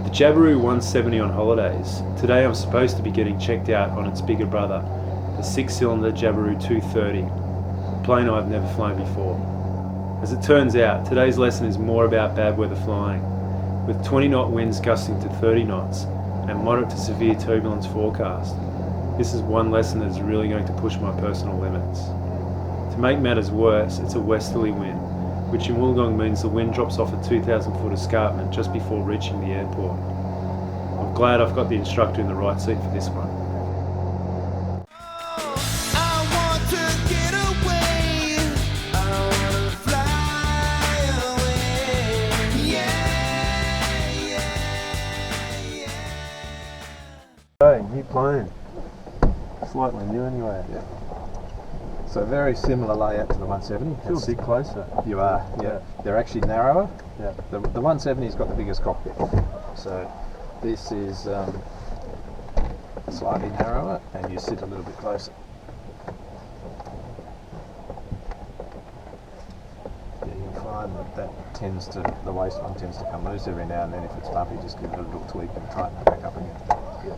the Jabiru 170 on holidays, today I'm supposed to be getting checked out on its bigger brother, the 6-cylinder Jabiru 230, a plane I've never flown before. As it turns out, today's lesson is more about bad weather flying, with 20-knot winds gusting to 30 knots and moderate to severe turbulence forecast. This is one lesson that is really going to push my personal limits. To make matters worse, it's a westerly wind, which in Wollongong means the wind drops off a 2,000-foot escarpment just before reaching the airport. I'm glad I've got the instructor in the right seat for this one. Hey, new plane. Slightly new anyway. Yeah. So very similar layout to the 170. Feels a bit closer. You are, yeah. They're actually narrower. Yeah. The 170's got the biggest cockpit. So this is slightly narrower and you sit a little bit closer. Yeah, you'll find that tends to, the waist one tends to come loose every now and then. If it's bumpy, just give it a little tweak and tighten it back up again. Yeah.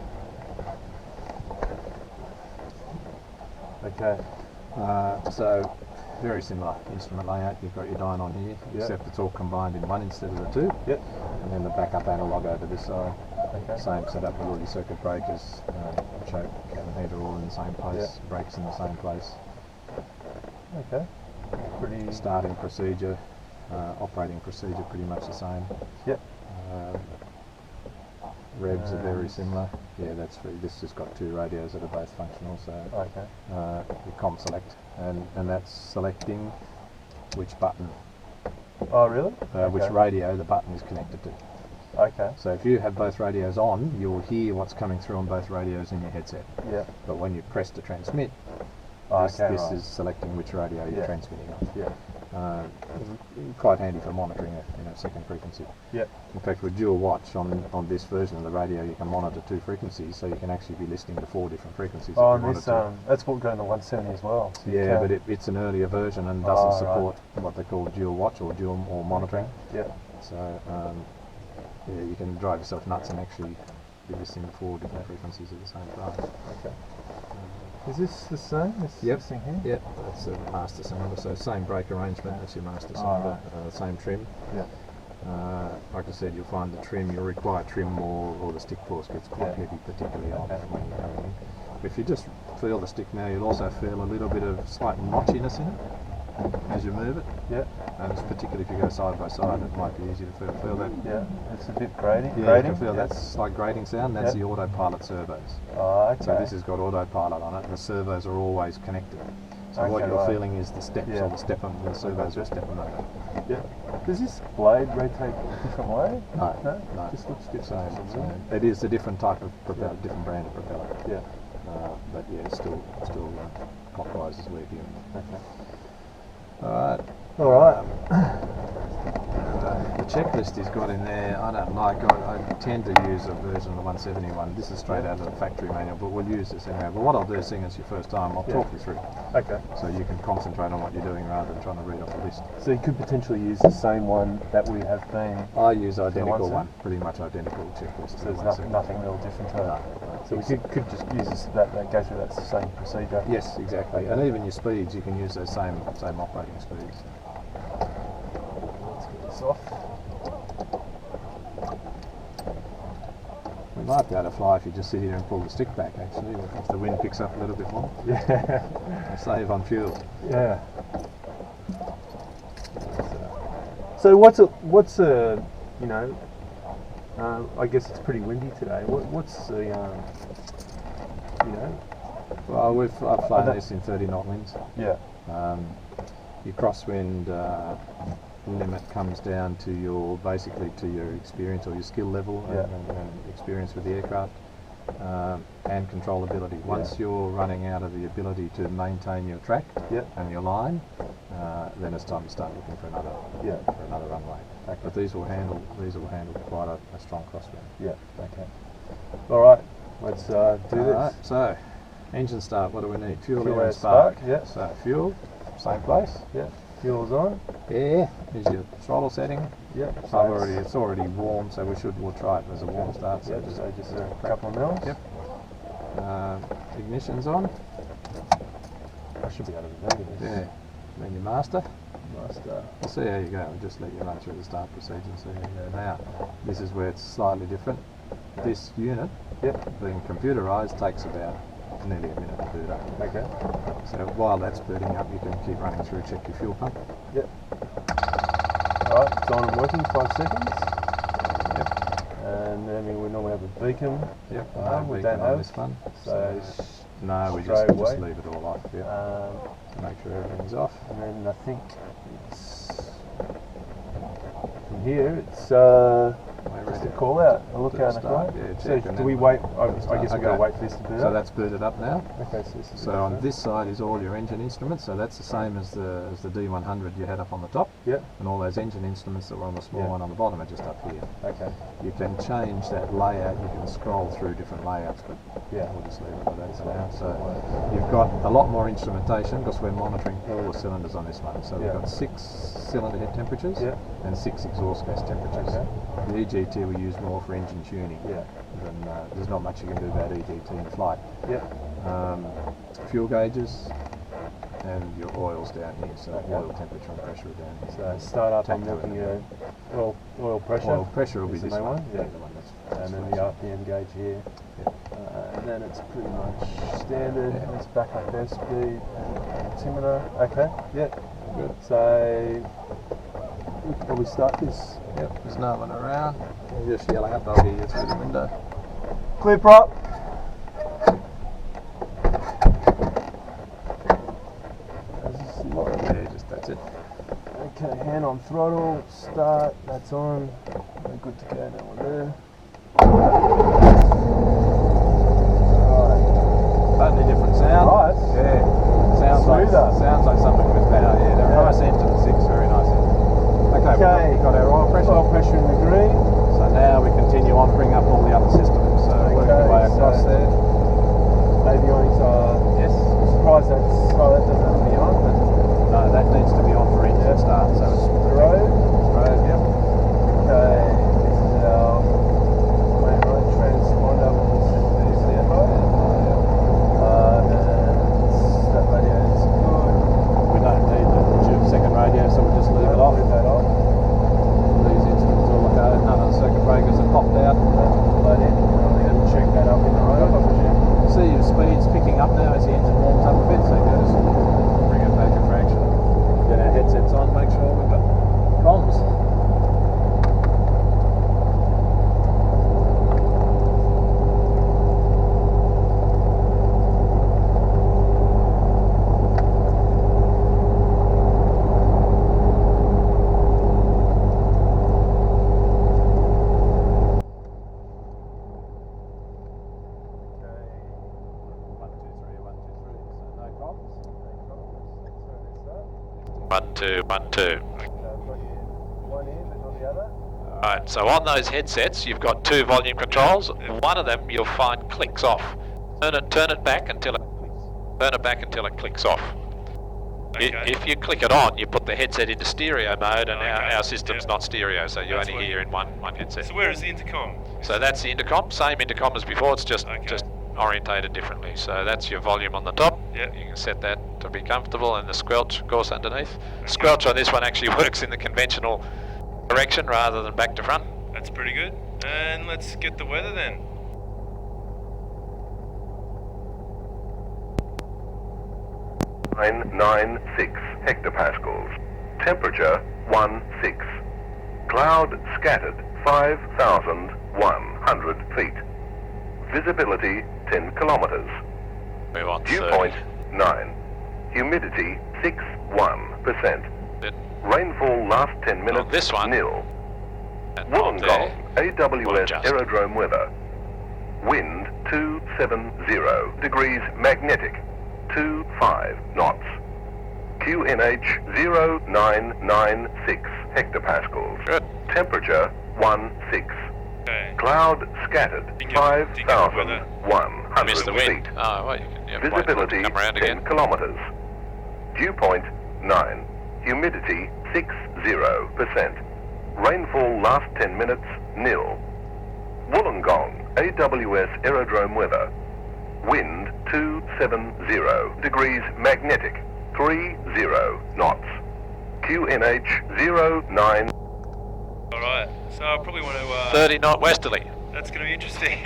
Okay. So very similar instrument layout. You've got your dyne on here, except it's all combined in one instead of the two. Yep. And then the backup analog over this side. Okay. Same setup with all your circuit breakers, choke, cabin heater all in the same place, brakes in the same place. Okay. Pretty. Starting procedure, operating procedure pretty much the same. Yep. Revs are very similar. Yeah, that's free. This has got two radios that are both functional. So Okay. you com select, and that's selecting which button, Oh, really? which radio the button is connected to. Okay. So if you have both radios on, you'll hear what's coming through on both radios in your headset. Yeah. But when you press to transmit, this right. is selecting which radio you're transmitting on. Yeah. Quite handy for monitoring a second frequency. Yeah. In fact, with dual watch on this version of the radio, you can monitor 2 frequencies, so you can actually be listening to 4 different frequencies. Oh, and this, that's what going to 170 as well. So yeah, but it's an earlier version and doesn't support what they call dual watch or dual monitoring. Yeah. So yeah, you can drive yourself nuts and actually be listening to 4 different frequencies at the same time. Okay. Is this the same? This thing here? Yep, that's a master cylinder, so same brake arrangement, that's your master cylinder, same trim. Yeah. Like I said, you'll find the trim, you'll require trim or the stick force gets quite heavy, particularly on when you're coming in. If you just feel the stick now, you'll also feel a little bit of slight notchiness in it as you move it. Yeah. And it's particularly if you go side by side, it might be easy to feel that. Yeah, it's a bit grating. Yeah, you can feel that slight grating sound. That's the autopilot servos. Oh, okay. So this has got autopilot on it, and the servos are always connected. So what you're feeling is the steps or the stepper, the servos are stepper motor. Yeah. Does this blade rotate a different way? No, No. no. Just looks different. So it is a different type of propeller, different brand of propeller. Yeah. But yeah, it's still clockwise is working. Okay. Alright. All right. The checklist he's got in there, I don't like. I tend to use a version of the 171. This is straight out of the factory manual, but we'll use this anyway. But what I'll do, seeing it's your first time, I'll talk you through. Okay. So you can concentrate on what you're doing rather than trying to read off the list. So you could potentially use the same one that we have been. I use identical one, pretty much identical checklist. So there's nothing real different to that. So we could just use this, that go through that same procedure. Yes, exactly. And even your speeds, you can use those same operating speeds. Let's get this off. We might be able to fly if you just sit here and pull the stick back, actually, if the wind picks up a little bit more. Yeah. Save on fuel. Yeah. So what's a I guess it's pretty windy today. What's the Well, I've flown this in 30 knot winds. Yeah. Your crosswind limit comes down to your experience or your skill level and experience with the aircraft and controllability. Once you're running out of the ability to maintain your track and your line, then it's time to start looking for another runway. Okay. But these will handle quite a strong crosswind. Yeah. Okay. All right. Let's do this. Right, so engine start. What do we need? Fuel, Fuel, air, and spark. Yeah. So fuel, same place. Yeah. Fuel's on. Yeah, here's your throttle setting. Yep. It's already warm, so we'll try it as a warm start. So Yep, just a couple of mils. Yep. Ignition's on. I should be able to remember this. Yeah. Then your master. Master. We'll see how you go. We'll just let you run through the start procedure and see how you go. Now, this is where it's slightly different. This unit, being computerised, takes about nearly a minute to boot up. Okay. So while that's booting up, you can keep running through, check your fuel pump. Yep. Alright, it's on and working, 5 seconds. Yep. And then we normally have a beacon. Yep. We beacon don't on have this one. So no, we straight just away. leave it all off. Yeah. To make sure everything's off. And then I think it's from here. It's just a call out, a lookout and a call. Yeah, So check. do we wait? I guess we've got to wait for this to boot So up. that's booted up now. Okay, so this is So on this side is all your engine instruments. So that's the same as the D100 you had up on the top. Yep. And all those engine instruments that were on the small one on the bottom are just up here. Okay. You can change that layout. You can scroll through different layouts, but Yeah. we'll just leave it at that for now. So you've got a lot more instrumentation because we're monitoring all the cylinders on this one. So we've got 6 cylinder head temperatures and 6 exhaust gas temperatures. Okay. The EGT we use more for engine tuning. Yeah. Then there's not much you can do about EGT in flight. Yep. Fuel gauges and your oils down here. So oil temperature and pressure are down here. So start up, I'm looking at oil pressure. Oil pressure will be is the this main one. one. Yeah. The one that's And then the RPM gauge here. And then it's pretty much standard. Let's back up airspeed and altimeter. Okay. Yep. Good. So we can probably start this. Yep, there's no one around. You're just yelling up, I'll hear you through the window. Clear prop. Yeah, just that's it. Okay, hand on throttle, start, that's on. We're good to go, now we're there. Alright. Totally different sound. Right. Yeah. Sounds like something with power. Yeah, they're a nice engine, 6, very nice engine. Okay, we've got our oil pressure. Oil pressure in the green. So now we continue on, bring up all the other systems. So work your way across there. Avionics are, Yes. I'm surprised that doesn't have to be on, but No, that needs to be on for engine start. So it's road. road, yep. Okay, this is our main road transponder with standby. That radio is good. We don't need the second radio, so we'll just leave it off. Leave that off. These instruments all look out. None of the circuit breakers are popped out. Load in. We haven't checked that up in the road, I presume. See your speed's picking up now as the engine warms up a bit, so you just bring it back a fraction. Get our headsets on, make sure we've got comms. One, two, one, two. One in, but not the other. Alright, so on those headsets you've got 2 volume controls. One of them you'll find clicks off. Turn it back until it clicks off. If you click it on, you put the headset into stereo mode, and our system's not stereo, so you only hear in one headset. So where is the intercom? So that's the intercom, same intercom as before, it's just orientated differently. So that's your volume on the top. Yep. You can set that to be comfortable, and the squelch, of course, underneath. Squelch on this one actually works in the conventional direction rather than back to front. That's pretty good. And let's get the weather then. Nine 6 hectopascals. Temperature 16. Cloud scattered 5,100 feet. Visibility 10 kilometers. Move on. Viewpoint 9. Humidity 61%. Rainfall last 10 minutes this one. nil. And Wollongong, We'll AWS adjust. aerodrome weather. Wind 270 degrees magnetic, 25 knots. QNH 0996 hectopascals. Good. Temperature 16. Okay. Cloud scattered Do you get the weather? 5,100 Missed the wind. feet. Oh, well, you can wait for it Visibility to come around 10 again. kilometers. Viewpoint 9. Humidity 60%. Rainfall last 10 minutes, nil. Wollongong, AWS aerodrome weather. Wind 270 degrees magnetic, 30 knots. QNH 09. Alright, so I probably want to... 30 knot westerly. That's going to be interesting.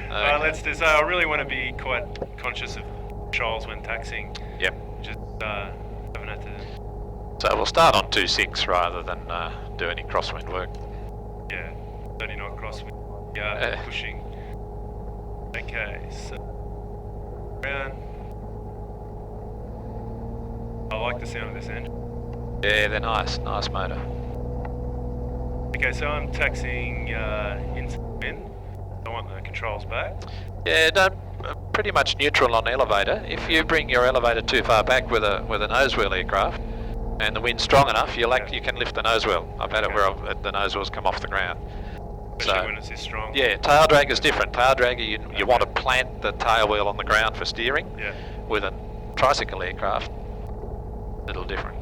Let's do so. I really want to be quite conscious of controls when taxiing. Yep. Just haven't had to... So we'll start on 2.6 rather than do any crosswind work. Yeah, 30 knot crosswind. Yeah, pushing. Okay, so... Around. I like the sound of this engine. Yeah, they're nice motor. Okay, so I'm taxiing into the wind. I want the controls back. Yeah, pretty much neutral on elevator. If you bring your elevator too far back with a nose wheel aircraft, and the wind's strong enough, you can lift the nose wheel. I've had it where the nose wheel's come off the ground. Especially when it's this strong. Yeah, tail drag is different. Tail dragger, you want to plant the tail wheel on the ground for steering. Yeah. With a tricycle aircraft, a little different.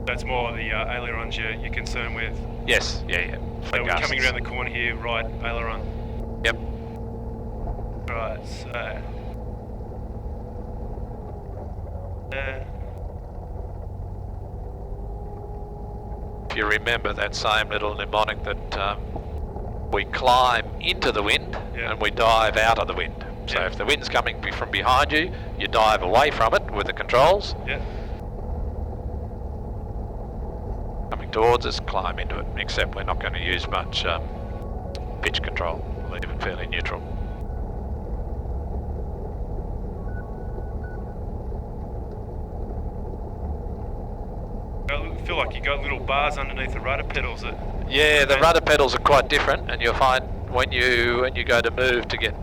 That's more the ailerons you're concerned with. Yes, yeah. So we're coming around the corner here, right aileron. Yep. Right, so... If you remember that same little mnemonic that we climb into the wind and we dive out of the wind. So if the wind's coming from behind you, you dive away from it with the controls. Yeah. Coming towards us, climb into it, except we're not going to use much pitch control. We'll leave it fairly neutral. I feel like you got little bars underneath the rudder pedals. Yeah, the rudder pedals are quite different, and you'll find when you go to move to get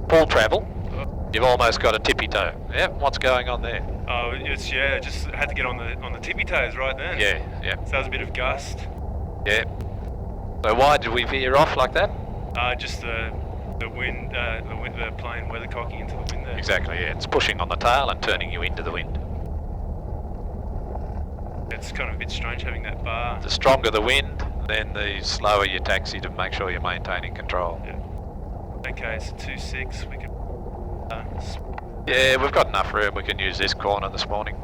full travel, you've almost got a tippy toe. Yeah, what's going on there? Oh, just had to get on the tippy toes right then. Yeah. So that was a bit of gust. Yeah. So why did we veer off like that? Just the wind, the plane weathercocking into the wind there. Exactly. Yeah, it's pushing on the tail and turning you into the wind. It's kind of a bit strange having that bar. The stronger the wind, then the slower you taxi to make sure you're maintaining control. Yeah. Okay, so 2.6, we can... Yeah, we've got enough room. We can use this corner this morning.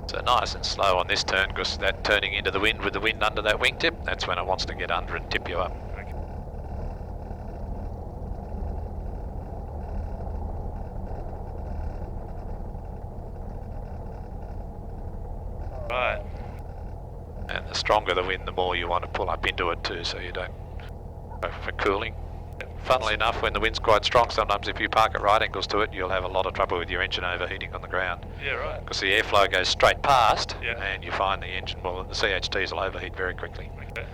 So nice and slow on this turn, because that turning into the wind with the wind under that wingtip, that's when it wants to get under and tip you up. Okay. Right. And the stronger the wind, the more you want to pull up into it too, so you don't go for cooling. Funnily enough, when the wind's quite strong, sometimes if you park at right angles to it, you'll have a lot of trouble with your engine overheating on the ground. Yeah, right. Because the airflow goes straight past, and you find the engine, well, the CHTs will overheat very quickly. Okay.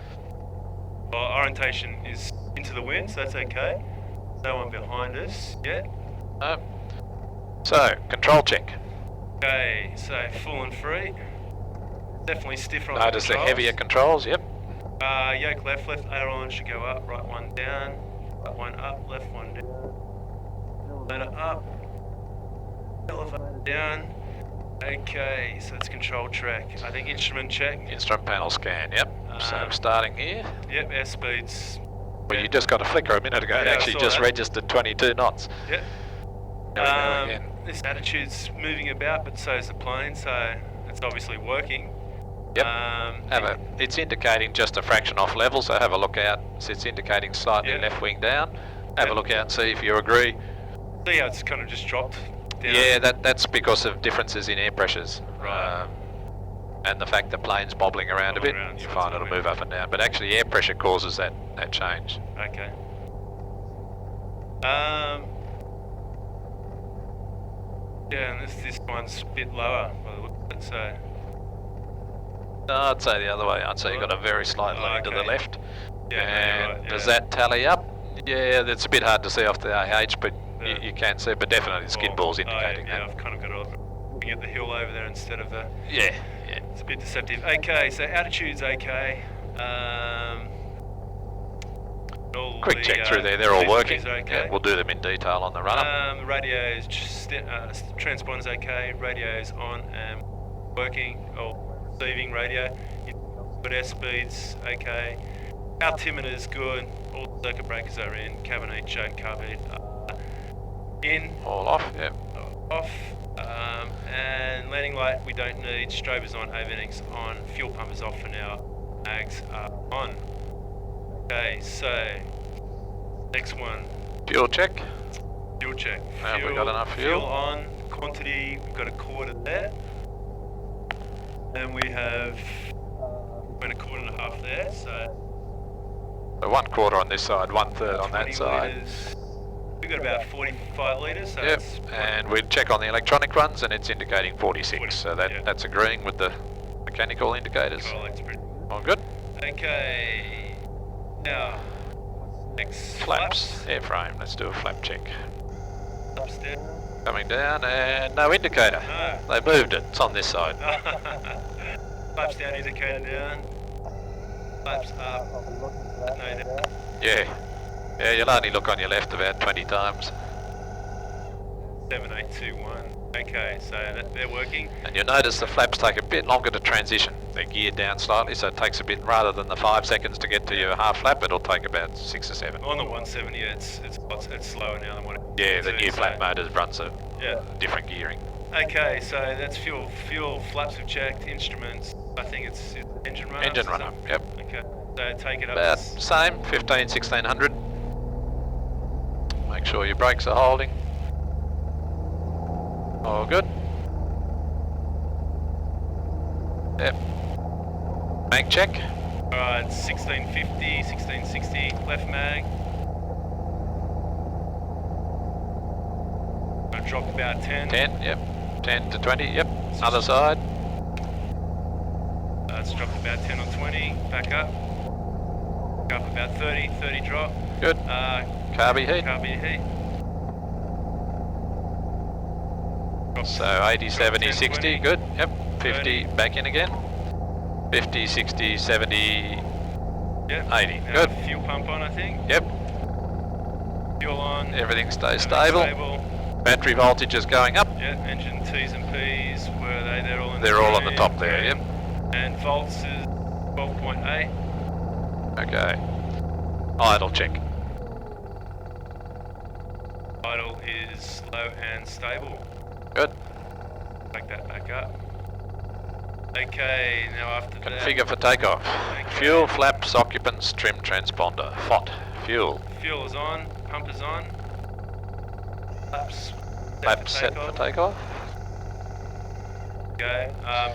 Well, orientation is into the wind, so that's okay. No one behind us yet. No. So, control check. Okay, so full and free. Definitely stiffer on Notice the the heavier controls, yep. Yoke left aileron should go up, right one down, right one up, left one down. Elevator up, elevator down. Okay, so it's control track. I think instrument check. Instrument panel scan, yep. So starting here. Yep, airspeeds. Well, you just got a flicker a minute ago. It actually just registered 22 knots. Yep. There we go again. This attitude's moving about, but so is the plane, so it's obviously working. Yep. It's indicating just a fraction off level, so have a look out. So it's indicating slightly left wing down. Have a look out and see if you agree. See how it's kind of just dropped down? Yeah, that's because of differences in air pressures. Right. And the fact the plane's bobbling around a bit, you find it'll move up and down. But actually air pressure causes that change. Okay. Yeah, and this one's a bit lower by the look of it, so... No, I'd say the other way. I'd say you've got a very slight lean to the left. Yeah, and right, does that tally up? Yeah, it's a bit hard to see off the AH, but you can see, but definitely the skid ball's indicating that. Yeah, I've kind of got to looking at the hill over there instead of the... Yeah. It's a bit deceptive. Okay, so altitude's okay. All Quick the, check through there, they're all working. okay. Yeah, we'll do them in detail on the run-up. Radios, transponders okay, radios on and working, or receiving radio. But air speeds okay. Altimeter's good, all the circuit breakers are in, cabin choke, carburet in. All off, yeah. Off. And landing light we don't need, strobers on, avionics on, fuel pump is off for now, mags are on. Okay, so next one. Fuel check. Fuel check. Have we got enough fuel? Fuel on, quantity, we've got a quarter there. And we have a quarter and a half there, so... So 1/4 on this side, 1/3 on that 20 side. litres. We've got about 45 litres, so Yep, that's... and we check on the electronic runs and it's indicating 46, so that's agreeing with the mechanical indicators. Oh, that's pretty... All good. Okay, now, next Flaps, airframe, let's do a flap check. Flaps down. Coming down and no indicator. No. They moved it, it's on this side. Flaps down, indicator down. Flaps up. No, down. Yeah, you'll only look on your left about 20 times. 7821. Okay, so they're working. And you'll notice the flaps take a bit longer to transition. They're geared down slightly, so it takes a bit, rather than the 5 seconds to get to your half flap, it'll take about 6 or 7. On the 170, it's slower now than what it Yeah, the is, new so- flap motors runs a Yeah. different gearing. Okay, so that's fuel. Flaps we've checked. Instruments. I think it's engine run. Engine run up, yep. Okay, so take it up. About same, 15, 1600. Make sure your brakes are holding. All good. Yep. Mag check. Alright, 1650, 1660, left mag. Gonna drop about 10. 10, yep. 10 to 20, yep. Other side. It's dropped about 10 or 20, back up. Up about 30 drop. Good. Carby heat. Carby heat. Drop So 80, 70, 10, 60, 20. good. Yep. 50, 30. back in again. 50, 60, 70, Yep. 80, Now good. Fuel pump on, I think. Yep. Fuel on. Everything stays Everything's stable. Battery voltage is going up. Yeah, engine T's and P's, where are they? They're all in They're all on the green. top there, yep. And volts is 12.8. Okay. Idle check. Idle is low and stable. Good. Take that back up. Okay, now after that... Configure for takeoff. Okay. Fuel, flaps, occupants, trim transponder. FOT. Fuel. Fuel is on, pump is on. Flaps set for takeoff. Okay,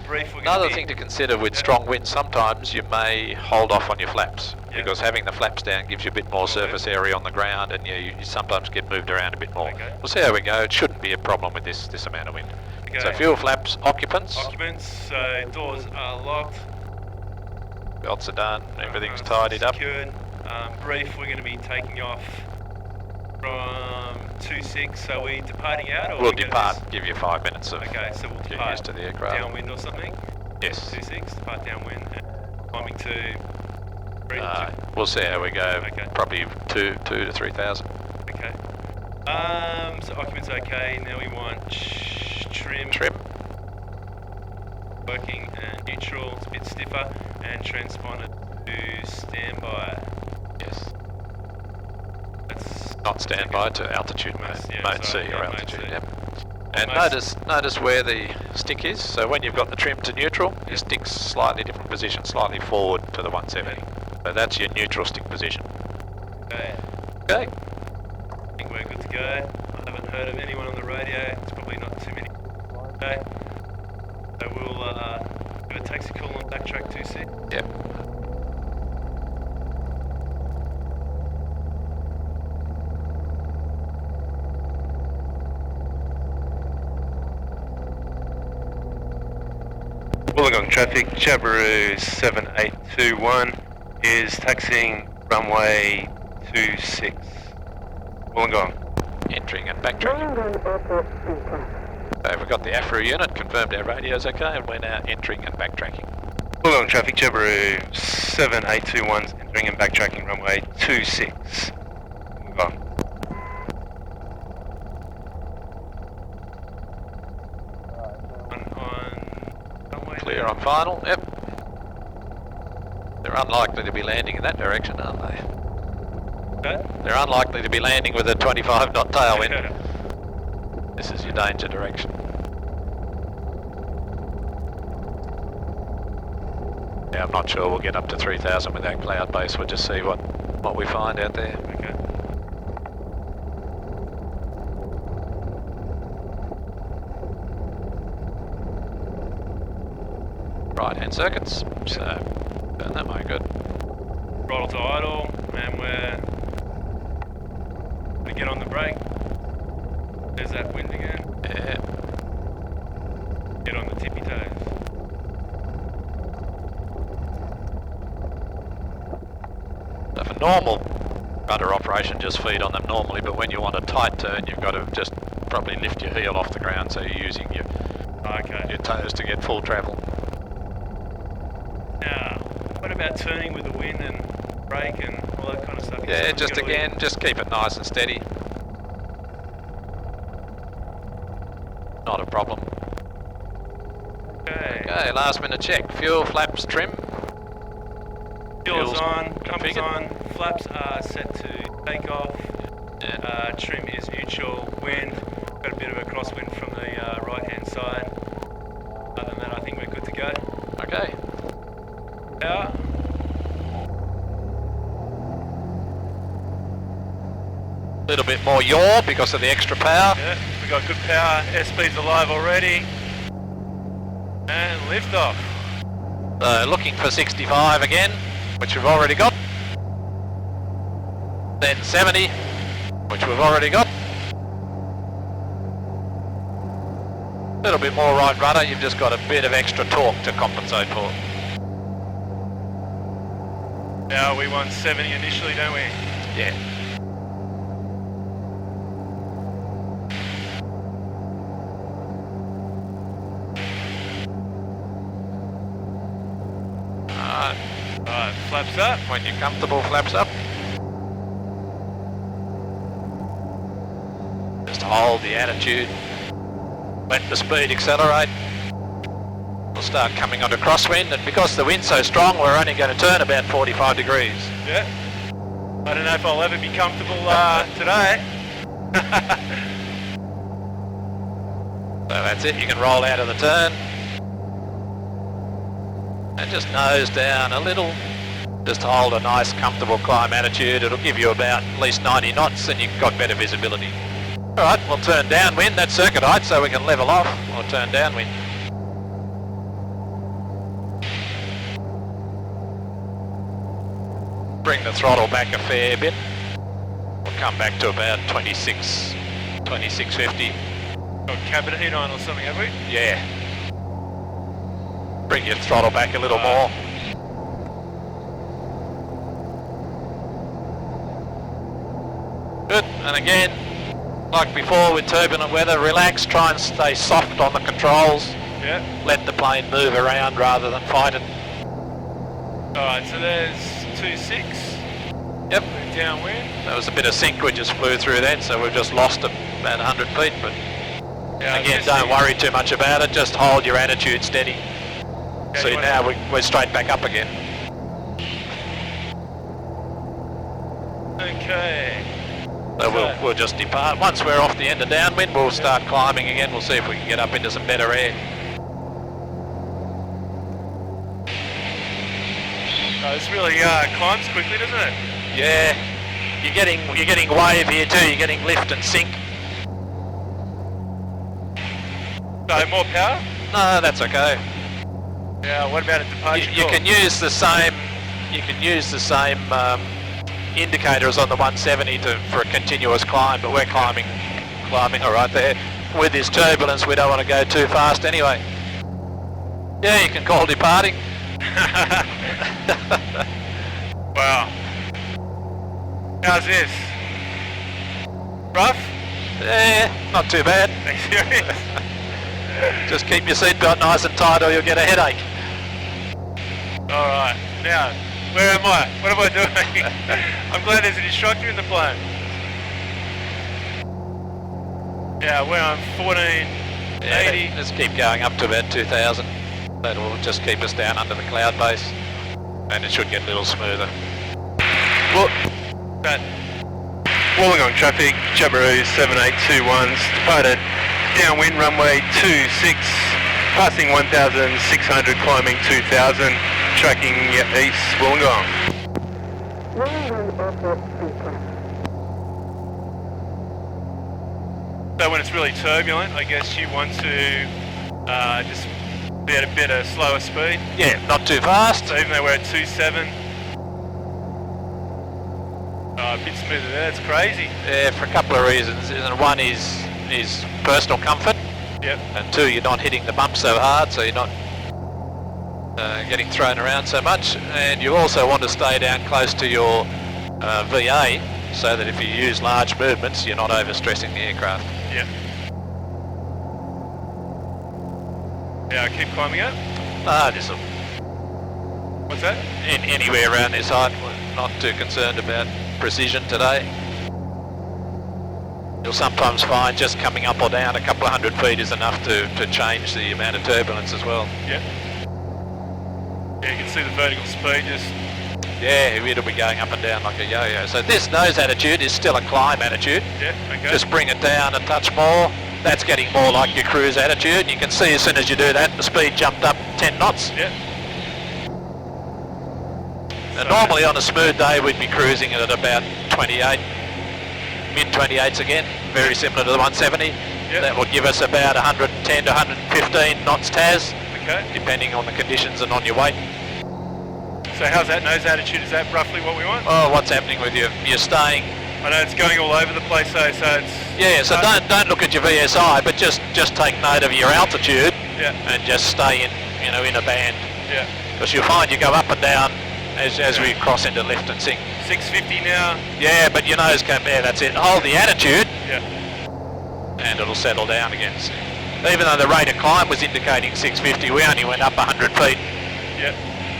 brief we're Another gonna thing to consider with strong winds, sometimes you may hold off on your flaps Yeah. because having the flaps down gives you a bit more surface area on the ground and you sometimes get moved around a bit more. Okay. We'll see how we go. It shouldn't be a problem with this amount of wind. Okay. So fuel, flaps, occupants, Occupants, so doors are locked. belts are done, everything's tidied up. Secured. Brief, we're going to be taking off from 26, so we're departing out? Or We'll we're gonna depart, just- give you 5 minutes of Okay, so we'll getting depart used to the aircraft. downwind or something? Yes. 26, depart downwind and climbing to... We'll see how we go. Okay. Probably 2 to 3,000. Okay. So occupants okay, now we want trim. Trim. Working and neutral, it's a bit stiffer, and transponder to standby. Yes. That's Not standby to altitude mode. Yeah, Mode sorry, C yeah, or mode altitude. C. Yep. And Almost. notice where the stick is. So when you've got the trim to neutral, your stick's slightly different position, slightly forward to the 170. So that's your neutral stick position. okay. Okay. I think we're good to go. I haven't heard of anyone on the radio. It's probably not too many. Okay. So we'll give a taxi call on backtrack 26. Yep. Wollongong traffic, Jabiru 7821 is taxiing runway 26. Wollongong. Entering and backtracking. So we've got the AFRU unit, confirmed our radio's okay, and we're now entering and backtracking. Wollongong traffic, Jabiru 7821's entering and backtracking runway 26. Move on. On runway Clear on final, yep. They're unlikely to be landing in that direction, aren't they? Okay. They're unlikely to be landing with a 25 knot tailwind. This is your danger direction. Yeah, I'm not sure we'll get up to 3,000 with that cloud base. We'll just see what we find out there. Okay. Right hand circuits, so burn that way, good. Throttle to idle, and we're gonna get on the brake. There's that wind again. Yeah. Get on the tippy toes. So for normal rudder operation, just feed on them normally, but when you want a tight turn, you've got to just probably lift your heel off the ground, so you're using your toes to get full travel. Now, what about turning with the wind and brake and all that kind of stuff? Yeah, just again, just keep it nice and steady. Not a problem. Okay, last minute check. Fuel, flaps, trim. Fuel is on, configured. compass on, flaps are set to take off. Yeah. Trim is neutral. Wind, got a bit of a crosswind from the right hand side. Other than that, I think we're good to go. Okay. Power. A little bit more yaw because of the extra power. Yeah, we got good power. Airspeed's alive already. And lift off. Looking for 65 again, which we've already got. Then 70, which we've already got. A little bit more right rudder, you've just got a bit of extra torque to compensate for. Now we want 70 initially, don't we? Yeah. Alright, flaps up. When you're comfortable, flaps up. Just hold the attitude. Let the speed accelerate. We'll start coming onto crosswind, and because the wind's so strong, we're only going to turn about 45 degrees. Yeah. I don't know if I'll ever be comfortable today. So that's it, you can roll out of the turn. And just nose down a little. Just hold a nice comfortable climb attitude. It'll give you about at least 90 knots and you've got better visibility. Alright, we'll turn downwind, that's circuit height, so we can level off. We'll turn downwind. Bring the throttle back a fair bit. We'll come back to about 2650. Got cabin heat on or something, have we? Yeah. Bring your throttle back a little more. Good, and again, like before with turbulent weather, relax, try and stay soft on the controls. Yeah. Let the plane move around rather than fight it. Alright, so there's 2.6. Yep. Downwind. There was a bit of sink we just flew through then, so we've just lost about 100 feet, but Yeah, again, don't worry too much about it, just hold your attitude steady. Okay, See, now we're straight back up again. Okay. So we'll just depart. Once we're off the end of downwind, we'll start climbing again. We'll see if we can get up into some better air. Oh, this really climbs quickly, doesn't it? Yeah, you're getting wave here too. You're getting lift and sink. So more power? No, that's okay. Yeah. What about a departure? You can use the same. You can use the same indicators on the 170 for a continuous climb, but we're climbing all right there. With this turbulence, we don't want to go too fast anyway. Yeah, you can call departing. Wow. How's this? Rough? Yeah, not too bad. Are you serious? Just keep your seatbelt nice and tight or you'll get a headache. Alright, now, where am I? What am I doing? I'm glad there's an instructor in the plane. Yeah, we're on 1480. Yeah, let's keep going up to about 2000. That'll just keep us down under the cloud base, and it should get a little smoother. Well, that Wollongong traffic, Jabiru 7821's departed downwind runway 26, passing 1,600, climbing 2,000, tracking east Wollongong. So when it's really turbulent, I guess you want to just be at a bit of slower speed. Yeah, not too fast. So even though we're at 2.7, a bit smoother there, that's crazy. Yeah, for a couple of reasons. And one is personal comfort. Yep. And two, you're not hitting the bump so hard, so you're not getting thrown around so much. And you also want to stay down close to your VA, so that if you use large movements, you're not overstressing the aircraft. Yep. Yeah, I keep climbing up. Just What's that? anywhere around this height. We're not too concerned about precision today. You'll sometimes find just coming up or down a couple of 100 feet is enough to change the amount of turbulence as well. Yep. Yeah, you can see the vertical speed just... Yeah, it'll be going up and down like a yo-yo. So this nose attitude is still a climb attitude. Yeah, okay. Just bring it down a touch more. That's getting more like your cruise attitude. You can see as soon as you do that, the speed jumped up 10 knots. Yeah. And normally on a smooth day, we'd be cruising at about 28, mid-28s again, very similar to the 170. Yep. That would give us about 110 to 115 knots TAS, Okay. depending on the conditions and on your weight. So how's that nose attitude? Is that roughly what we want? Oh, what's happening with you? You're staying... I know it's going all over the place though, so it's... Yeah, so don't look at your VSI, but just take note of your altitude. Yeah. And just stay in a band. Yeah. Because you'll find you go up and down as we cross into lift and sink. 650 now. Yeah, but your nose come there, that's it. Hold the attitude. Yeah. And it'll settle down again. Even though the rate of climb was indicating 650, we only went up 100 feet. Yeah.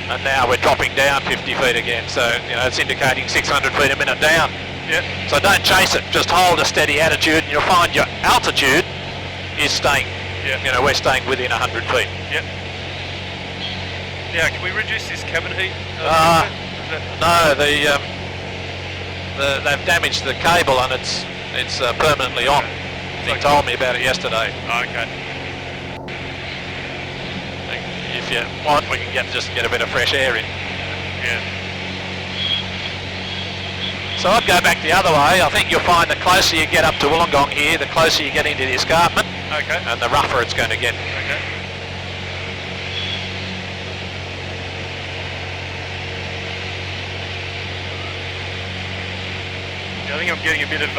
And now we're dropping down 50 feet again. So, it's indicating 600 feet a minute down. Yeah. So don't chase it, just hold a steady attitude and you'll find your altitude is staying, we're staying within 100 feet. Yep. Yeah, can we reduce this cabin heat? No, they've damaged the cable and it's permanently on. He told me about it yesterday. Oh, okay. If you want, we can just get a bit of fresh air in. Yeah. So I'd go back the other way. I think you'll find the closer you get up to Wollongong here, the closer you get into the escarpment, Okay. and the rougher it's going to get. Okay. Yeah, I think I'm getting a bit of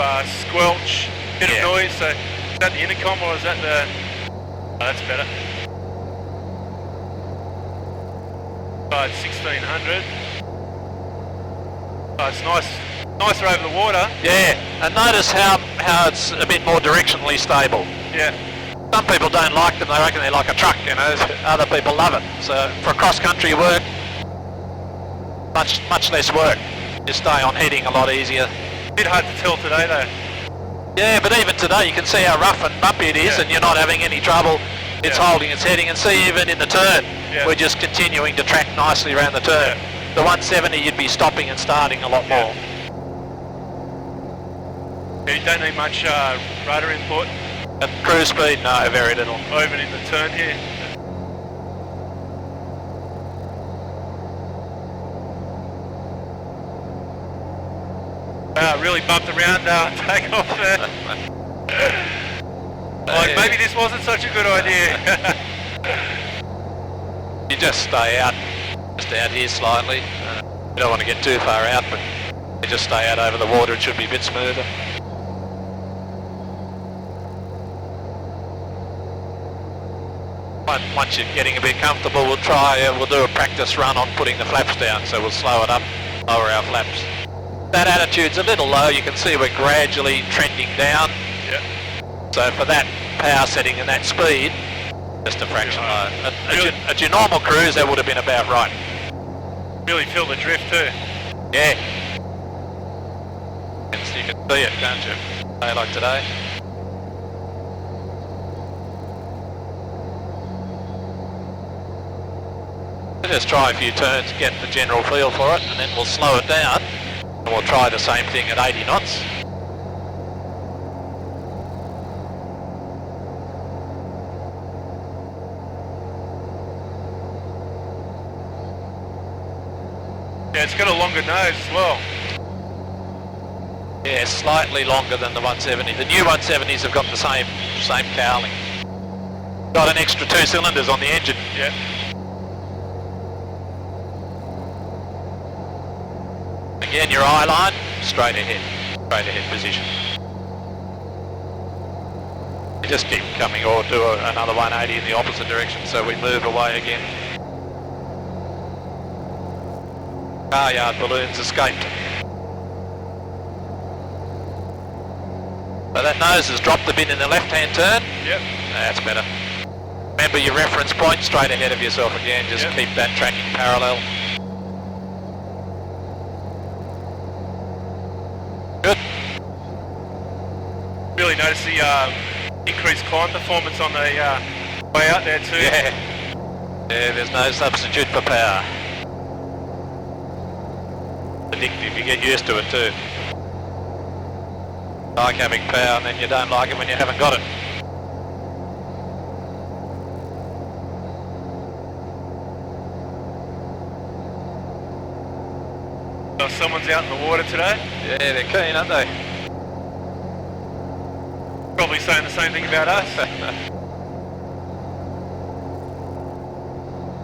squelch, bit of noise. So is that the intercom or is that the... Oh, that's better. Oh, it's 1600. Oh, it's nicer over the water. Yeah, and notice how it's a bit more directionally stable. Yeah. Some people don't like them, they reckon they're like a truck, other people love it. So for cross-country work, much less work. You stay on heading a lot easier. A bit hard to tell today though. Yeah, but even today you can see how rough and bumpy it is, and you're not having any trouble. It's holding its heading, and see even in the turn, we're just continuing to track nicely around the turn. The 170 you'd be stopping and starting a lot more. Yeah, you don't need much rudder input. At cruise speed, no, very little. Even in the turn here. Wow, really bumped around takeoff there. Like maybe this wasn't such a good idea. You just stay out here slightly. You don't want to get too far out, but you just stay out over the water, it should be a bit smoother. Once you're getting a bit comfortable, we'll do a practice run on putting the flaps down, so we'll slow it up, lower our flaps. That attitude's a little low, you can see we're gradually trending down. Yeah. So for that power setting and that speed, just a fraction low. At your normal cruise, that would have been about right. Really feel the drift too. Yeah. And you can see it, can't you? Day like today. We'll just try a few turns, get the general feel for it, and then we'll slow it down. And we'll try the same thing at 80 knots. Yeah, it's got a longer nose as well. Yeah, slightly longer than the 170. The new 170s have got the same cowling. Got an extra 2 cylinders on the engine. Yeah. Again, your eye line, straight ahead position. You just keep coming or do another 180 in the opposite direction so we move away again. Car yard balloons escaped. So that nose has dropped a bit in the left-hand turn. Yep. That's better. Remember your reference point straight ahead of yourself again, just keep that tracking parallel. Good. Really notice the increased climb performance on the way out there too. Yeah. Yeah, there's no substitute for power. Addictive, you get used to it too. Like having power and then you don't like it when you haven't got it. So someone's out in the water today. Yeah, they're keen, aren't they? Probably saying the same thing about us.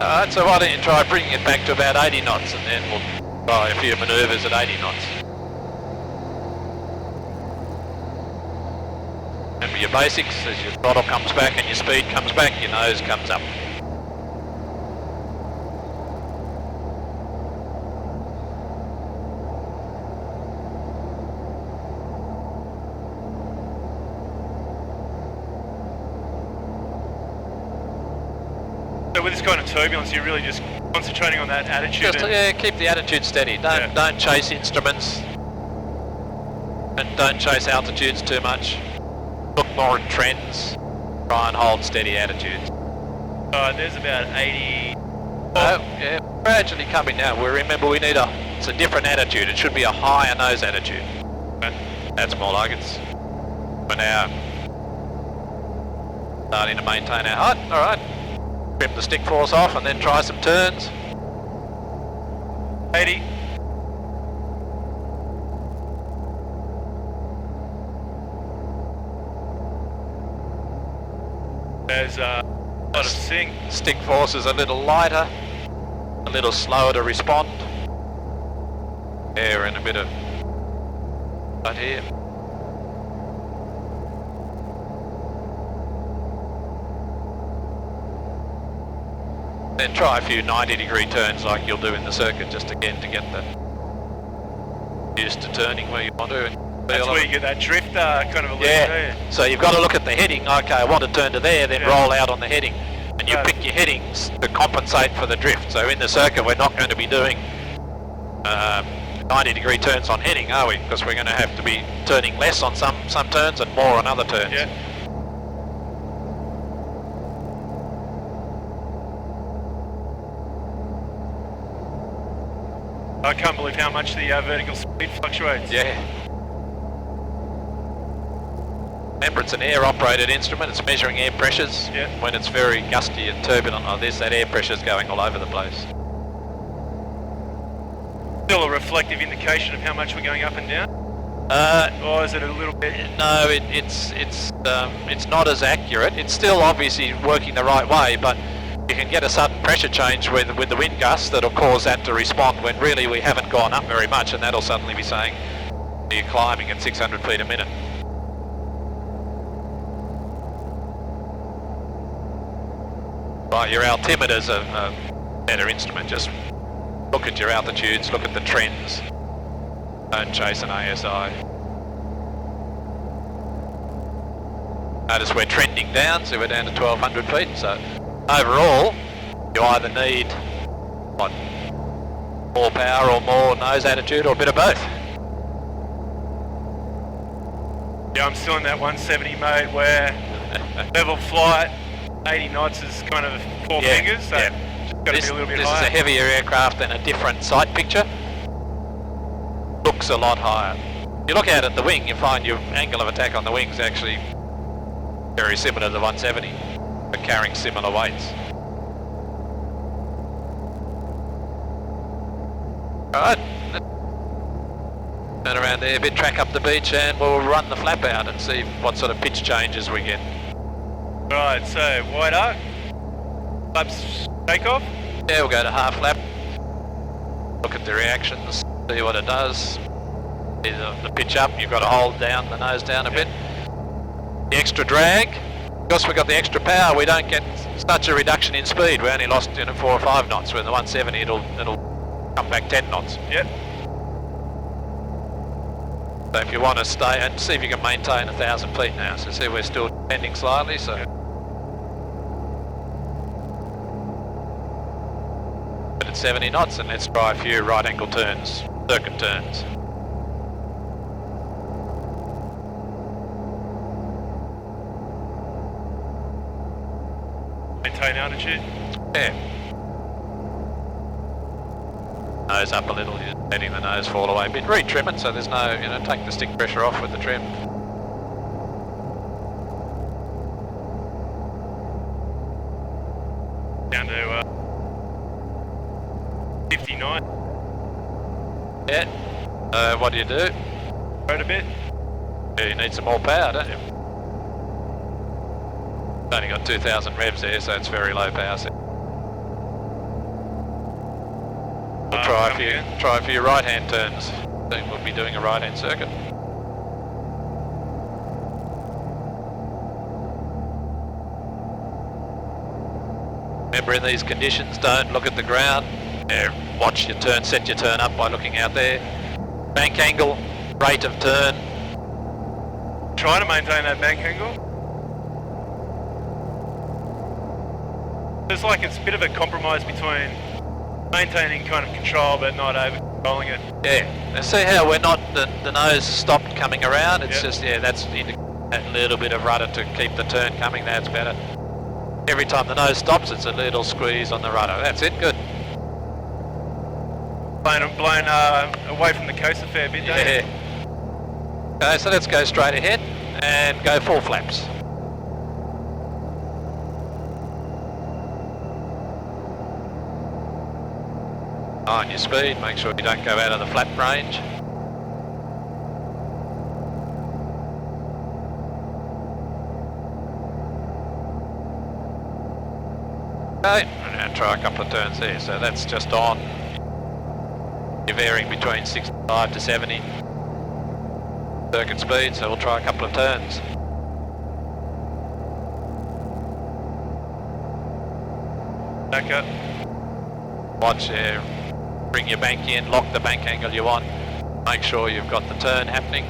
Alright, so why don't you try bringing it back to about 80 knots and then we'll try a few manoeuvres at 80 knots. Remember your basics, as your throttle comes back and your speed comes back, your nose comes up. So with this kind of turbulence, you're really just concentrating on that attitude. Just keep the attitude steady. Don't chase instruments, and don't chase altitudes too much. Look more at trends. Try and hold steady attitudes. There's about 80. Yeah, gradually coming down. We remember it's a different attitude. It should be a higher nose attitude. But that's more like it's. We're now starting to maintain our height. All right. Trim the stick force off and then try some turns. 80. There's a lot of sink. Stick force is a little lighter, a little slower to respond. Yeah, we're in a bit of right here. Then try a few 90-degree turns like you'll do in the circuit, just again to get used to turning where you want to. That's where you get that drift kind of a yeah. So you've got to look at the heading. Okay, I want to turn to there, then roll out on the heading. And you pick your headings to compensate for the drift. So in the circuit, we're not going to be doing 90-degree turns on heading, are we? Because we're going to have to be turning less on some turns and more on other turns. Yeah. I can't believe how much the vertical speed fluctuates. Yeah. Remember, it's an air-operated instrument. It's measuring air pressures. Yeah. When it's very gusty and turbulent like this, that air pressure's going all over the place. Still a reflective indication of how much we're going up and down? Or is it a little bit? No, it's not as accurate. It's still obviously working the right way, but you can get a sudden pressure change with the wind gusts that'll cause that to respond when really we haven't gone up very much, and that'll suddenly be saying you're climbing at 600 feet a minute. Right, your altimeter's a better instrument. Just look at your altitudes, look at the trends. Don't chase an ASI. Notice we're trending down, so we're down to 1200 feet. So overall, you either need more power or more nose attitude or a bit of both? Yeah, I'm still in that 170 mode where level flight, 80 knots is kind of four fingers, so it's got to be a little bit higher. This is a heavier aircraft and a different sight picture. Looks a lot higher. You look out at the wing, you find your angle of attack on the wing is actually very similar to the 170, but carrying similar weights. Alright, turn around there a bit, track up the beach, and we'll run the flap out and see what sort of pitch changes we get. Right, so wide arc, flaps take off. Yeah, we'll go to half flap, look at the reactions, see what it does. See the pitch up, you've got to hold down the nose down a bit. The extra drag, because we've got the extra power, we don't get such a reduction in speed. We only lost 4 or 5 knots, where in the 170 it'll come back 10 knots. Yep. So if you want to stay and see if you can maintain 1,000 feet now. So see we're still bending slightly, so. But it's 70 knots, and let's try a few right angle turns, circuit turns. Maintain altitude. Yeah. Nose up a little, you're letting the nose fall away a bit. Retrim it so there's no, take the stick pressure off with the trim. Down to 59. Yeah. What do you do? Road a bit. Yeah, you need some more power, don't you? Only got 2,000 revs there, so it's very low power. So we'll try a few right-hand turns. Then we'll be doing a right-hand circuit. Remember, in these conditions, don't look at the ground. Watch your turn, set your turn up by looking out there. Bank angle, rate of turn. Try to maintain that bank angle. It's like it's a bit of a compromise between maintaining kind of control but not over controlling it. Yeah, and see how we're not, the nose stopped coming around, it's just, that's that little bit of rudder to keep the turn coming, that's better. Every time the nose stops, it's a little squeeze on the rudder, that's it, good. Blown away from the coast a fair bit, don't you? Yeah. Okay, so let's go straight ahead and go full flaps. On your speed, make sure you don't go out of the flap range. Okay, and now try a couple of turns there. So that's just on. You're varying between 65 to 70 circuit speed, so we'll try a couple of turns. Back up. Watch there. Bring your bank in, lock the bank angle you want. Make sure you've got the turn happening.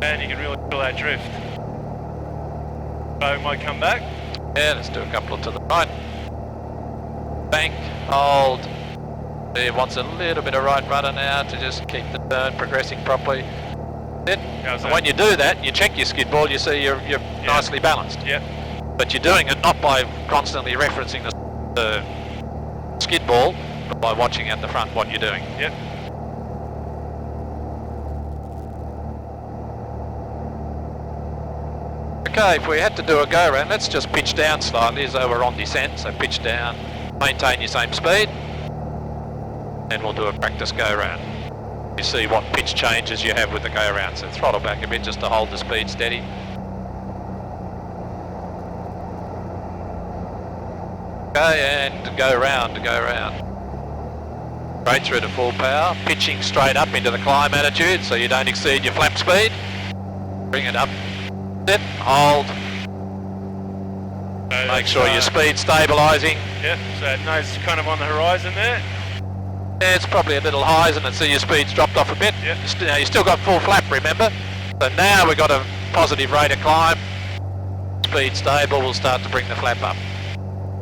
And you can really feel that drift. Boat might come back. Yeah, let's do a couple to the right. Bank, hold. It wants a little bit of right rudder now to just keep the turn progressing properly. And when you do that, you check your skid ball, you see you're nicely balanced. Yep. But you're doing it not by constantly referencing the skid ball, but by watching at the front what you're doing. Yep. Okay, if we had to do a go-around, let's just pitch down slightly as though we're on descent, so pitch down, maintain your same speed, and we'll do a practice go-around. You see what pitch changes you have with the go-around, so throttle back a bit just to hold the speed steady. Okay, and go round, Straight through to full power, pitching straight up into the climb attitude so you don't exceed your flap speed. Bring it up, sit, hold. So make sure your speed's stabilising. Yep, so nose is kind of on the horizon there. Yeah, it's probably a little high, isn't it? So your speed's dropped off a bit. Yep. You still got full flap, remember? So now we've got a positive rate of climb. speed stable, we'll start to bring the flap up.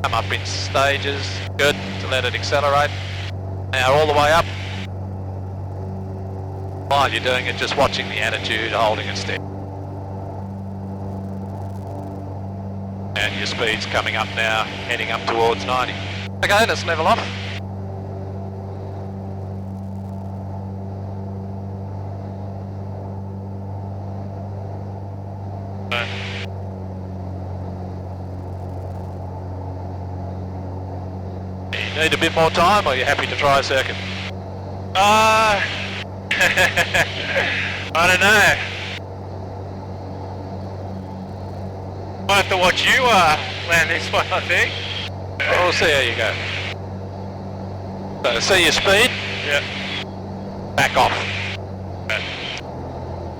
Come up in stages, good, to let it accelerate. Now all the way up. While you're doing it, just watching the attitude, holding it steady. And your speed's coming up now, heading up towards 90. Okay, let's level off. You need a bit more time, or are you happy to try a circuit? I don't know. Might have to watch you land this one, I think. We'll see how you go. So, see your speed? Yeah. Back off.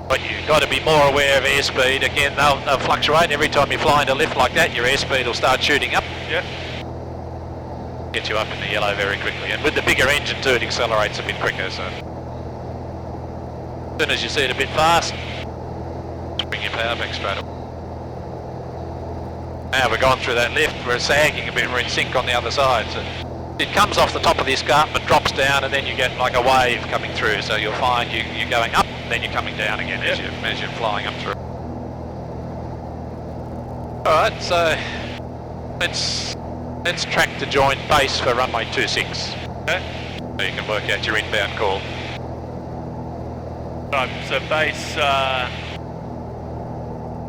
But you've got to be more aware of airspeed. Again, they'll fluctuate. Every time you fly into lift like that, your airspeed will start shooting up. Yeah. Get you up in the yellow very quickly. And with the bigger engine too, it accelerates a bit quicker. So as soon as you see it a bit fast, just bring your power back straight up. Now we've gone through that lift, we're sagging a bit, we're in sync on the other side. So it comes off the top of the escarpment, drops down, and then you get like a wave coming through. So you'll find you're going up, then you're coming down again as you're flying up through. Alright, so let's track to join base for runway 26. Okay. So you can work out your inbound call. Right, so base,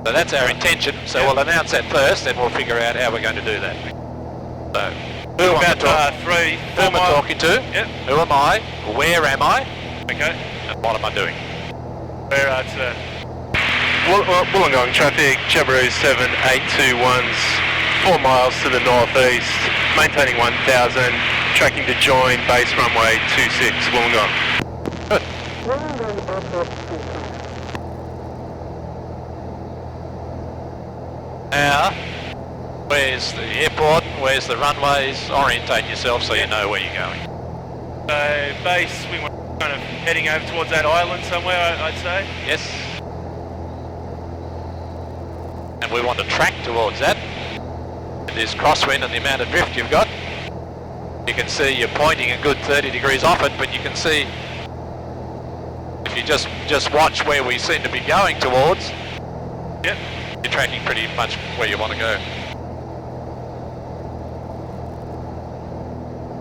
So that's our intention, so we'll announce that first, then we'll figure out how we're going to do that. So, who am I talking to? Yep. Who am I? Where am I? Okay. And what am I doing? We're at Wollongong traffic, Jabiru 7821's 4 miles to the northeast, maintaining 1000, tracking to join base runway 26, Wollongong. Good. Now, where's the airport, where's the runways? Orientate yourself so you know where you're going. So base, we were kind of heading over towards that island somewhere, I'd say. Yes. And we want to track towards that. With this crosswind and the amount of drift you've got, you can see you're pointing a good 30 degrees off it, but you can see if you just watch where we seem to be going towards, Yep. you're tracking pretty much where you want to go.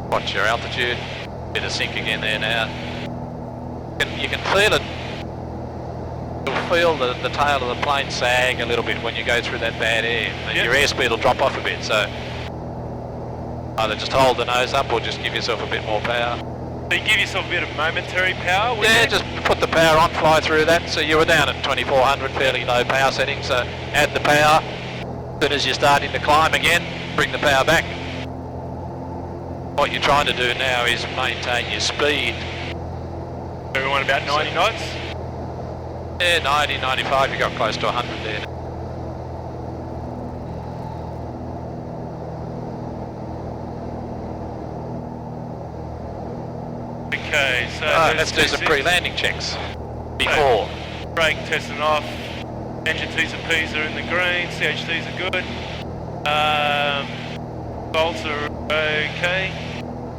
Watch your altitude, bit of sync again there now. You can feel it. You'll feel the tail of the plane sag a little bit when you go through that bad air. And your airspeed will drop off a bit, so either just hold the nose up or just give yourself a bit more power. So you give yourself a bit of momentary power? Yeah, just put the power on, fly through that. So you were down at 2400, fairly low power setting, so add the power. As soon as you're starting to climb again, bring the power back. What you're trying to do now is maintain your speed. So we want about 90 knots? Yeah, 90, 95, you got close to 100 there. Okay, so let's do some pre-landing checks before. Brake testing off, engine T's and P's are in the green, CHTs are good, bolts are okay,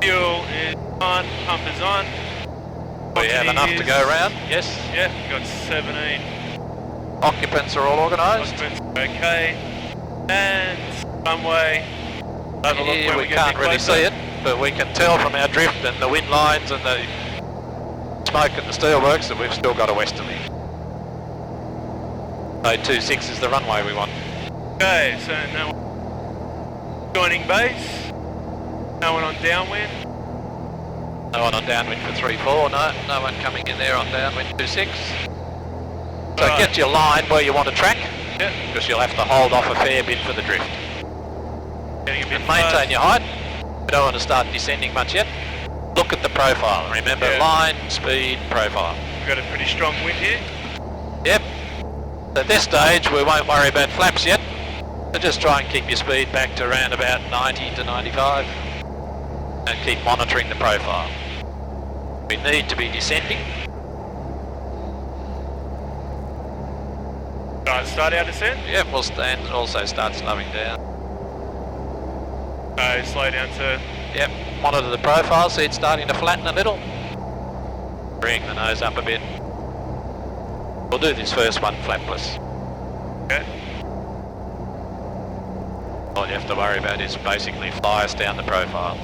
fuel is on, pump is on. We have enough to go around, yes? Yeah, we've got 17. Occupants are all organised? Occupants are okay, and runway, have a look Yeah, where we we can't really see it, but we can tell from our drift and the wind lines and the smoke and the steelworks that we've still got a westerly. So 26 is the runway we want. Okay, so now joining base, no one on downwind. No one on downwind for 3-4, no one coming in there on downwind 26. So Right. get your line where you want to track, Yep, because you'll have to hold off a fair bit for the drift. getting a bit And maintain fast. your height. You don't want to start descending much yet. Look at the profile. Remember, Yeah. line, speed, profile. We've got a pretty strong wind here. Yep. At this stage, we won't worry about flaps yet. So just try and keep your speed back to around about 90 to 95. And keep monitoring the profile. We need to be descending. I Right, start our descent. Yep, we'll stand, also start slowing down. Slow down to... Yep, monitor the profile, see it's starting to flatten a little. Bring the nose up a bit. We'll do this first one flapless. Okay. All you have to worry about is basically fly us down the profile.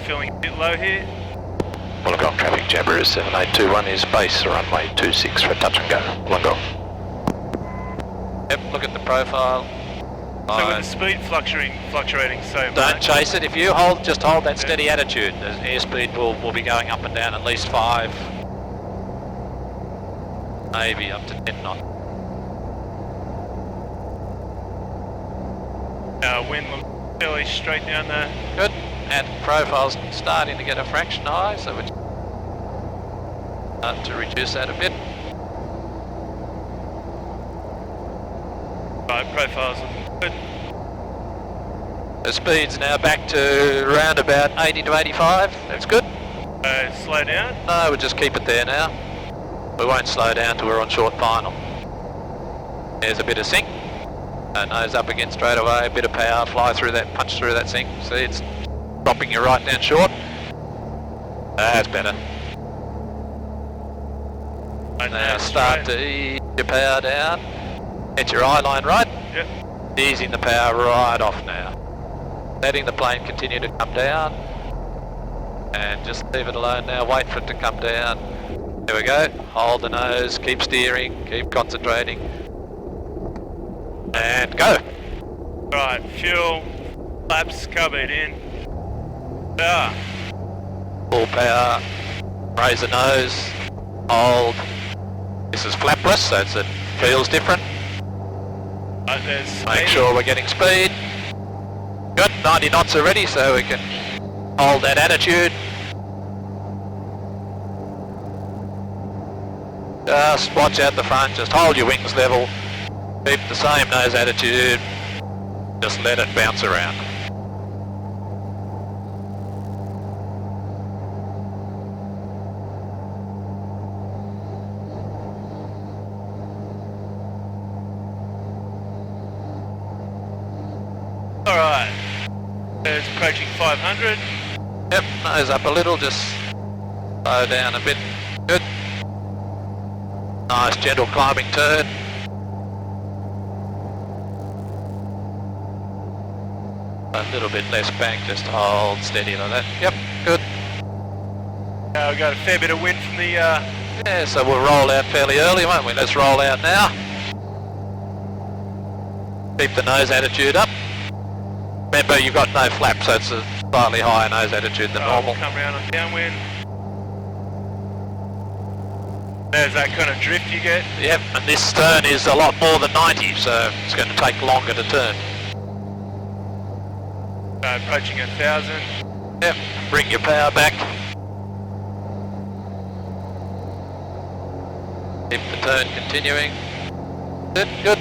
Feeling a bit low here. Wollongong traffic, Jabiru 7821 is base runway 26 for touch and go. Wollongong. Yep, look at the profile. So with the speed fluctuating so much. Don't chase it. If you just hold that steady attitude. The airspeed will be going up and down at least 5, maybe up to 10 knots. Wind looks fairly straight down there. Good. And profile's starting to get a fraction high, so we're starting to reduce that a bit. Right, profile's looking good. The speed's now back to around about 80 to 85. That's good. Slow down. No, we'll just keep it there now. We won't slow down till we're on short final. There's a bit of sink. Nose up again straight away, a bit of power, fly through that, punch through that sink. See, it's dropping you right down short. That's better. Now start to ease your power down. Get your eye line right. Yep. Easing the power right off now. Letting the plane continue to come down. And just leave it alone now, wait for it to come down. There we go. Hold the nose, keep steering, keep concentrating. And go. Right, fuel, flaps, carbide in. Power. Full power. Raise the nose. Hold. This is flapless, so it feels different. There's Make speed. sure we're getting speed. Good, 90 knots already, so we can hold that attitude. Just watch out the front, just hold your wings level. Keep the same nose attitude. Just let it bounce around. Alright. It's approaching 500. Yep, nose up a little, just slow down a bit. Good. Nice gentle climbing turn. A little bit less bank, just hold steady like that. Yep, good. We've got a fair bit of wind from the... Yeah, so we'll roll out fairly early, won't we? Let's roll out now. Keep the nose attitude up. Remember, you've got no flap, so it's a slightly higher nose attitude than normal. We'll come around on downwind. There's that kind of drift you get. Yep, and this turn is a lot more than 90, so it's going to take longer to turn. Approaching 1,000. Yep, bring your power back. Keep the turn continuing. Good, good.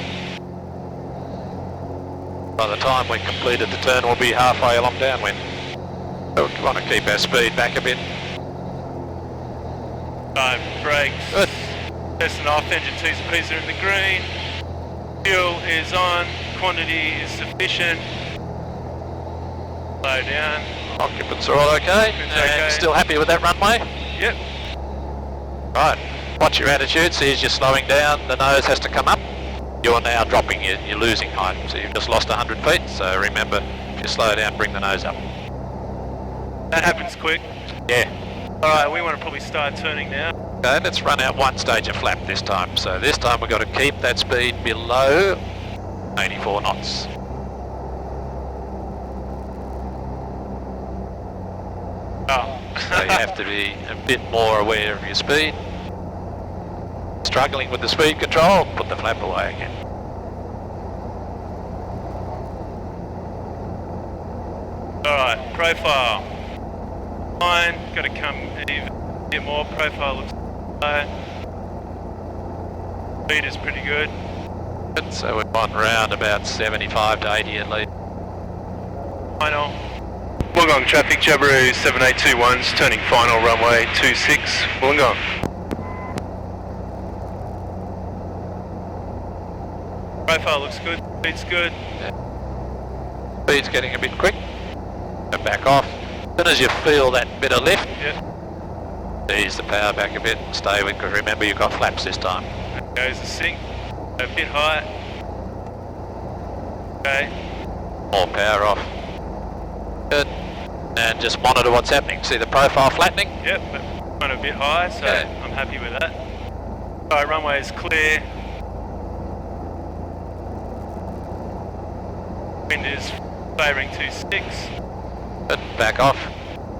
By the time we completed the turn, we'll be halfway along downwind. So we want to keep our speed back a bit. Brakes. Good. Testing off, engine 2's P's are in the green. Fuel is on, quantity is sufficient. Slow down. Occupants are all okay. Occupants And okay. still happy with that runway? Yep. Right. Watch your attitude. See, as you're slowing down, the nose has to come up. You're now dropping, you're losing height. So you've just lost 100 feet. So remember, if you slow down, bring the nose up. That happens quick. Yeah. Alright, we want to probably start turning now. Okay, let's run out one stage of flap this time. So this time we've got to keep that speed below 84 knots. So you have to be a bit more aware of your speed. Struggling with the speed control, put the flap away again. Alright, profile. Line, got to come even a bit more. Profile looks low. Speed is pretty good. Good, so we're on round about 75 to 80 at least. Final. Wollongong traffic, Jabiru 7821's turning final runway 26, Wollongong. Profile looks good, speed's good. Speed's getting a bit quick. Go back off. As soon as you feel that bit of lift, ease the power back a bit and stay with, because remember you've got flaps this time. Goes the sink, a bit high. Okay. More power off. Good. And just monitor what's happening. See the profile flattening? Yep, went a bit high, so I'm happy with that. Alright, runway is clear. Wind is favouring 26. Good. Back off.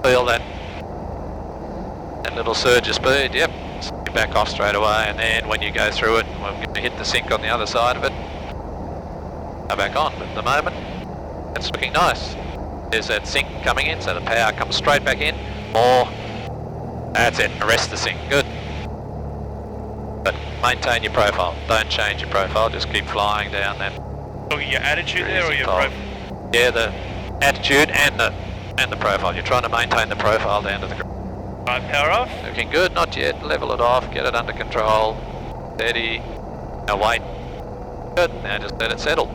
Feel that little surge of speed, yep. Back off straight away, and then when you go through it, we're going to hit the sink on the other side of it. Go back on, but at the moment, it's looking nice. There's that sink coming in, so the power comes straight back in. Or, that's it, arrest the sink, good. But maintain your profile, don't change your profile, just keep flying down that. Looking at your attitude there or your profile? Yeah, the attitude and the profile. You're trying to maintain the profile down to the ground. Alright, power off. Looking good, not yet. Level it off, get it under control. Steady. Now wait. Good, now just let it settle.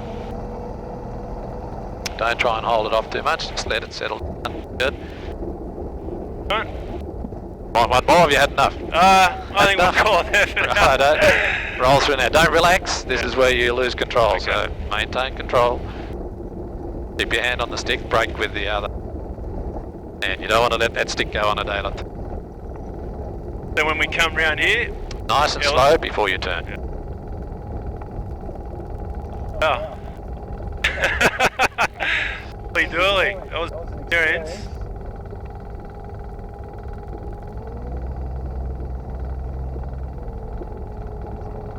Don't try and hold it off too much, just let it settle down. Good. Alright. Want one more, have you had enough? I think we'll call it there for now. Right, roll through now. Don't relax, this is where you lose control, okay. So maintain control. Keep your hand on the stick, brake with the other. And you don't want to let that stick go on a day like that. So when we come round here... Nice and slow before you turn. Oh. Dooley, that was experience.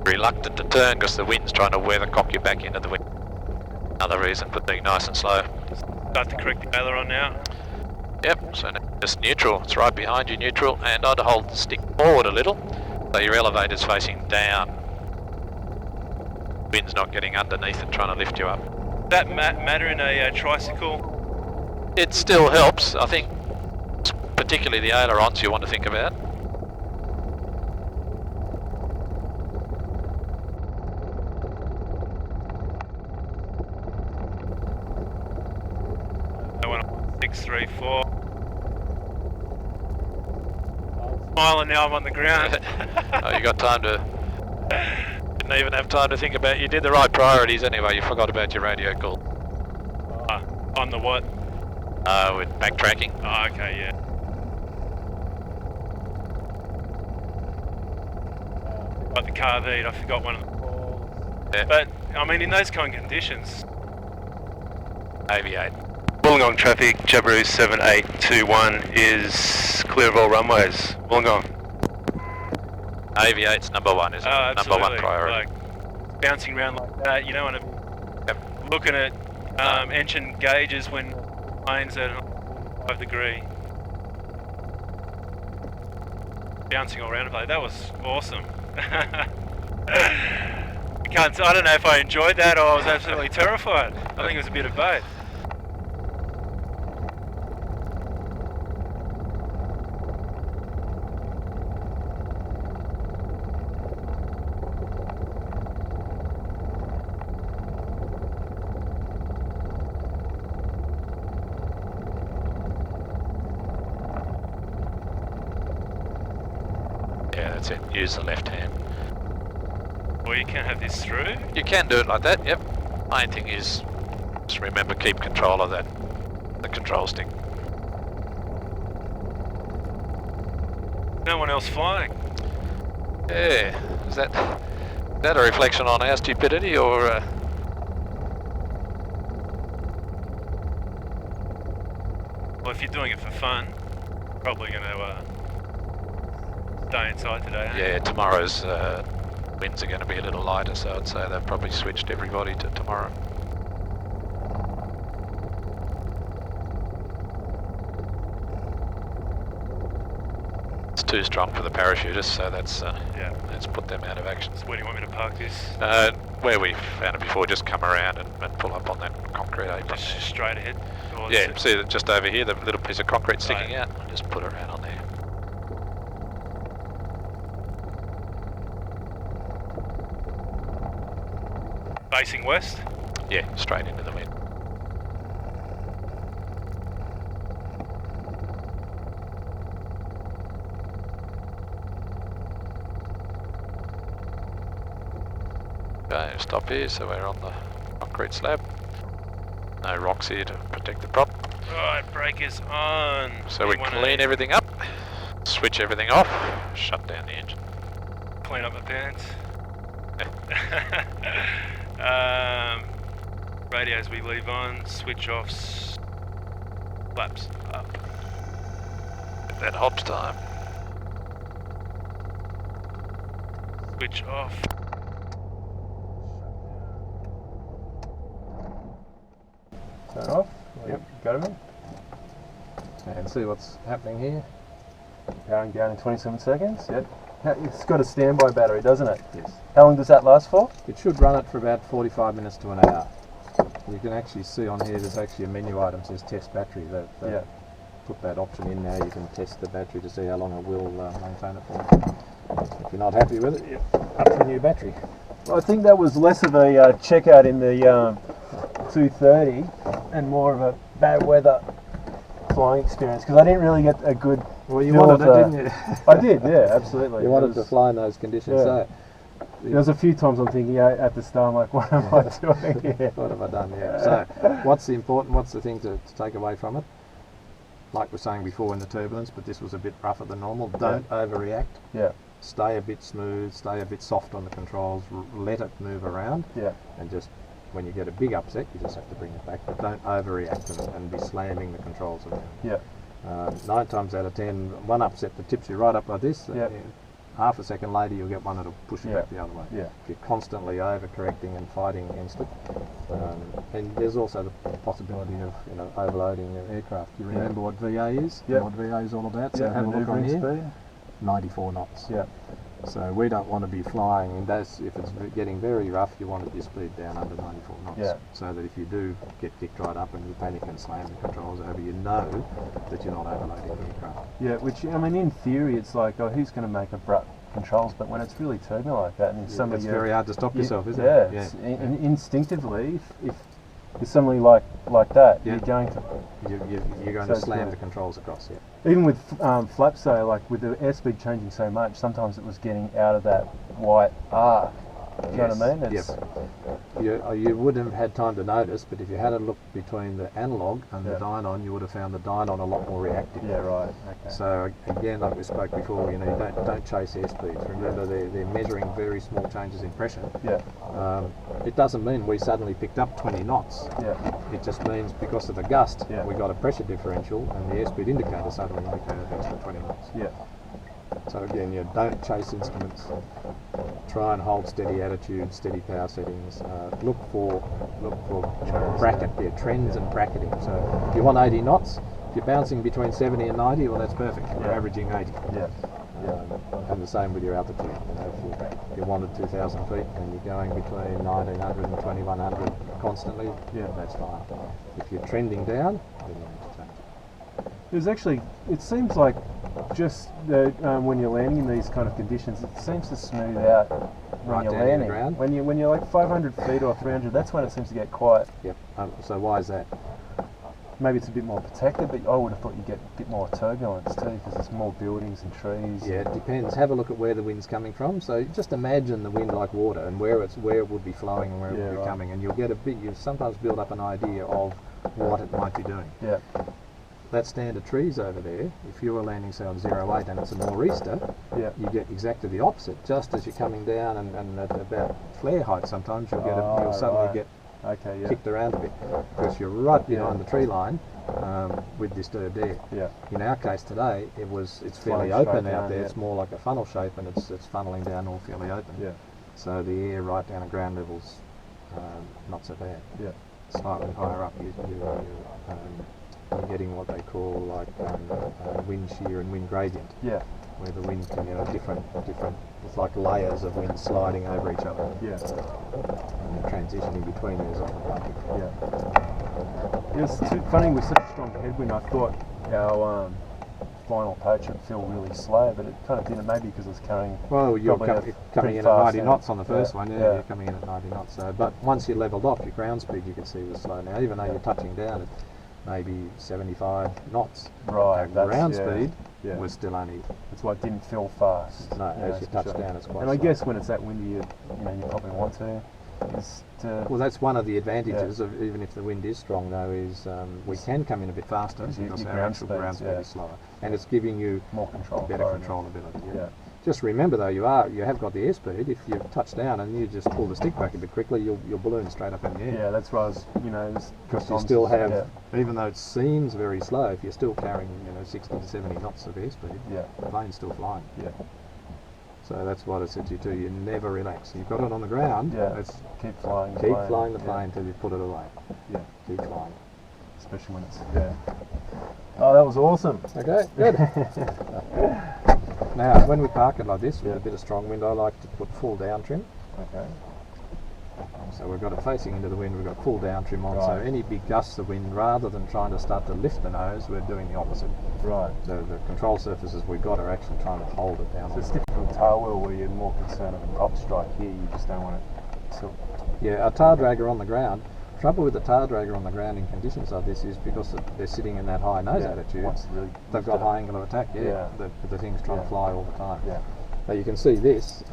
Reluctant to turn because the wind's trying to weather cock you back into the wind. Another reason for being nice and slow. Start the correct aileron now. Yep, so now just neutral, it's right behind you, neutral, and I'd hold the stick forward a little, so your elevator's facing down. Wind's not getting underneath and trying to lift you up. Does that matter in a tricycle? It still helps, I think, particularly the ailerons you want to think about. I went on 634. Smiling now, I'm on the ground. Oh, you got time to... Didn't even have time to think about... You did the right priorities anyway, you forgot about your radio call. On the what? With backtracking. Oh, okay, yeah. Like the carveed, I forgot one of the calls. Yeah. But, I mean, in those kind of conditions... Aviate. Wollongong traffic, Jabiru 7821 is clear of all runways. Wollongong. Aviate's number one, isn't it? Number one priority. Like, bouncing around like that, you don't want to be looking at engine gauges when planes at 5 degree. Bouncing all around the place. That was awesome. I don't know if I enjoyed that or I was absolutely terrified. I think it was a bit of both. Yeah, that's it. Use the left hand. Or you can have this through. You can do it like that, yep. Main thing is just remember keep control of that, the control stick. No one else flying. Yeah, is that a reflection on our stupidity or? Well, if you're doing it for fun, probably going to stay inside today. Yeah, tomorrow's winds are going to be a little lighter, so I'd say they've probably switched everybody to tomorrow. It's too strong for the parachutists, so that's Yeah. let's put them out of action. Where do you want me to park this? Where we found it before, just come around and pull up on that concrete apron. Just straight ahead? Or Yeah, is it- see that just over here, the little piece of concrete sticking out. Just put it around on there. Facing west? Yeah, straight into the wind. Okay, stop here, so we're on the concrete slab. No rocks here to protect the prop. Right, breakers on. So we clean everything up, switch everything off, shut down the engine. Clean up my pants. Radios we leave on, switch off, flaps up. At that hops time. Switch off. Turn off. Yep. Go to me. And see what's happening here. Powering down in 27 seconds. Yep. It's got a standby battery, doesn't it? Yes. How long does that last for? It should run it for about 45 minutes to an hour. You can actually see on here there's actually a menu item that says test battery. Yeah. Put that option in now, you can test the battery to see how long it will maintain it for. If you're not happy with it, you up to a new battery. Well, I think that was less of a checkout in the 230 and more of a bad weather flying experience because I didn't really get a good. Well, you feel wanted of, it, didn't you? I did, yeah, absolutely. You wanted to fly in those conditions, Yeah. so There was a few times I'm thinking at the start, I'm like, what am I doing here? what have I done? Yeah. So, what's the thing to take away from it? Like we were saying before in the turbulence, but this was a bit rougher than normal. Don't overreact. Yeah, Stay a bit smooth. Stay a bit soft on the controls. Let it move around. yeah, And just when you get a big upset, you just have to bring it back. But don't overreact and be slamming the controls around. yeah, 9 times out of 10, one upset that tips you right up like this. Yeah. Half a second later, you'll get one that'll push you Yeah. back the other way. yeah, If you're constantly overcorrecting and fighting against it, and there's also the possibility of overloading your aircraft. You remember what VA is? Yeah. And what VA is all about. So yeah. have a look on Maneuvering here. speed. 94 knots. Yeah, So we don't want to be flying in those. If it's getting very rough, you want your speed down under 94 knots. Yeah. So that if you do get kicked right up and you panic and slam the controls over, you know that you're not overloading the aircraft. yeah. Which I mean, in theory, it's like, oh, who's going to make abrupt controls? But when it's really turbulent like that, and some of It's your very hard to stop yourself, isn't yeah, it? it's and instinctively, if it's something like that, Yeah. you're going to. You're going So to it's slam good. the controls across, yeah. Even with flaps though, like with the airspeed changing so much, sometimes it was getting out of that white arc. Do you know what I mean? It's, You wouldn't have had time to notice, but if you had a look between the analog and the Yeah. dynon, you would have found the dynon a lot more reactive. Yeah, right. Okay. So again, like we spoke before, you don't chase airspeeds. Remember, they're measuring very small changes in pressure. Yeah, It doesn't mean we suddenly picked up 20 knots. yeah, It just means because of the gust, Yeah. we got a pressure differential, and the airspeed indicator suddenly indicated an extra 20 knots. yeah, So again, you don't chase instruments. Try and hold steady attitude, steady power settings. Look for bracket there, trends and bracketing. So if you want 80 knots, if you're bouncing between 70 and 90, well that's perfect. You're Yeah. averaging 80. yeah, And the same with your altitude. If you wanted 2,000 feet and you're going between 1900 and 2100 constantly, Yeah. that's fine. If you're trending down, then you need to change it. There's actually, it seems like just the, when you're landing in these kind of conditions, it seems to smooth out when Right you're down near the landing. ground? When you're like 500 feet or 300, that's when it seems to get quiet. Yep. So why is that? Maybe it's a bit more protected, but I would have thought you'd get a bit more turbulence too, because there's more buildings and trees. Yeah, it depends. Have a look at where the wind's coming from. So just imagine the wind like water and where it would be flowing and where it Yeah, would be right. coming, and you'll get you sometimes build up an idea of what it might be doing. Yeah, That stand of trees over there, if you were landing say on 08 and it's a nor'easter, yeah, you get exactly the opposite. Just as you're coming down and at about flare height, sometimes you'll Oh, suddenly right. get okay, yeah, kicked around a bit because you're right behind Yeah. the tree line with disturbed air. yeah, In our case today, it's fairly Flowing open straight out down, there. yeah. It's more like a funnel shape, and it's funneling down all fairly open. yeah, So the air right down at ground level's not so bad. yeah, Slightly higher up, you're getting what they call like wind shear and wind gradient. yeah, where the wind can, different, it's like layers of wind sliding over each other. Yeah. And the transitioning between those is often bumpy. Yeah. It's too funny with such a strong headwind. I thought our final approach would feel really slow, but it kind of didn't. Maybe because it was carrying. Well, you're coming in at 90 knots on the first one. Yeah. You're coming in at 90 knots. So, but once you levelled off, your ground speed you can see was slow now, even though you're touching down at maybe 75 knots. Right. Ground speed was still only. That's why it didn't feel fast. No, as you touch down, it's quite. And I slow. guess when it's that windy, you probably want to. Well, that's one of the advantages of even if the wind is strong, though, is we can come in a bit faster because our actual ground speed is slower, and it's giving you more control, better controllability. Yeah. Just remember, though, you have got the airspeed. If you touch down and you just pull the stick back a bit quickly, you'll balloon straight up in the air. Yeah, that's right. Because you still have, even though it seems very slow, if you're still carrying 60 to 70 knots of airspeed, the plane's still flying. Yeah. So that's what I said to you too. You never relax. You've got it on the ground. Yeah. Keep flying. Keep flying the plane until you put it away. Yeah. Keep flying. Especially when it's Oh, that was awesome. Okay, good. Now, when we park it like this with a bit of strong wind, I like to put full down trim. Okay. So we've got it facing into the wind. We've got full down trim on. Right. So any big gusts of wind, rather than trying to start to lift the nose, we're doing the opposite. Right. The control surfaces we've got are actually trying to hold it down. So it's different from tail wheel where you're more concerned of a prop strike. Here, you just don't want it to tilt. Yeah, a tail dragger on the ground. Trouble with the tail dragger on the ground in conditions like this is because they're sitting in that high nose attitude. They've got high angle of attack. The thing's trying to fly all the time. Yeah. But you can see this.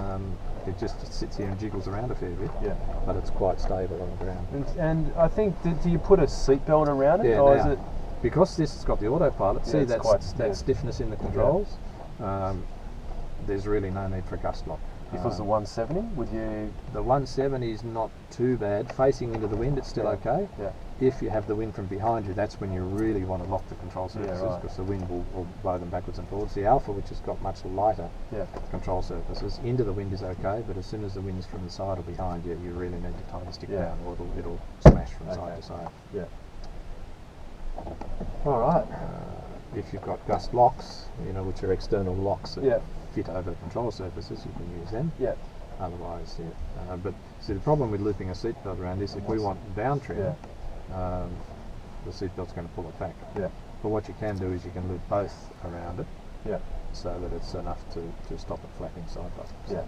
It just sits here and jiggles around a fair bit. Yeah. But it's quite stable on the ground. And I think, do you put a seatbelt around it, Yeah, or now, is it? Because this has got the autopilot. See that stiffness in the controls. There's really no need for a gust lock. If it was the 170, would you? The 170 is not too bad. Facing into the wind, it's still okay. Yeah. If you have the wind from behind you, that's when you really want to lock the control surfaces because the wind will blow them backwards and forwards. The Alpha, which has got much lighter control surfaces, into the wind is okay, but as soon as the wind's from the side or behind you, you really need to tie the stick down or it'll smash from side to side. Yeah. All right. If you've got gust locks, which are external locks that fit over the control surfaces, you can use them. Yeah. Otherwise, but see, the problem with looping a seatbelt around is if we want down trim, the seatbelt's going to pull it back. Yeah. But what you can do is you can loop both around it. Yeah. So that it's enough to stop it flapping side by side.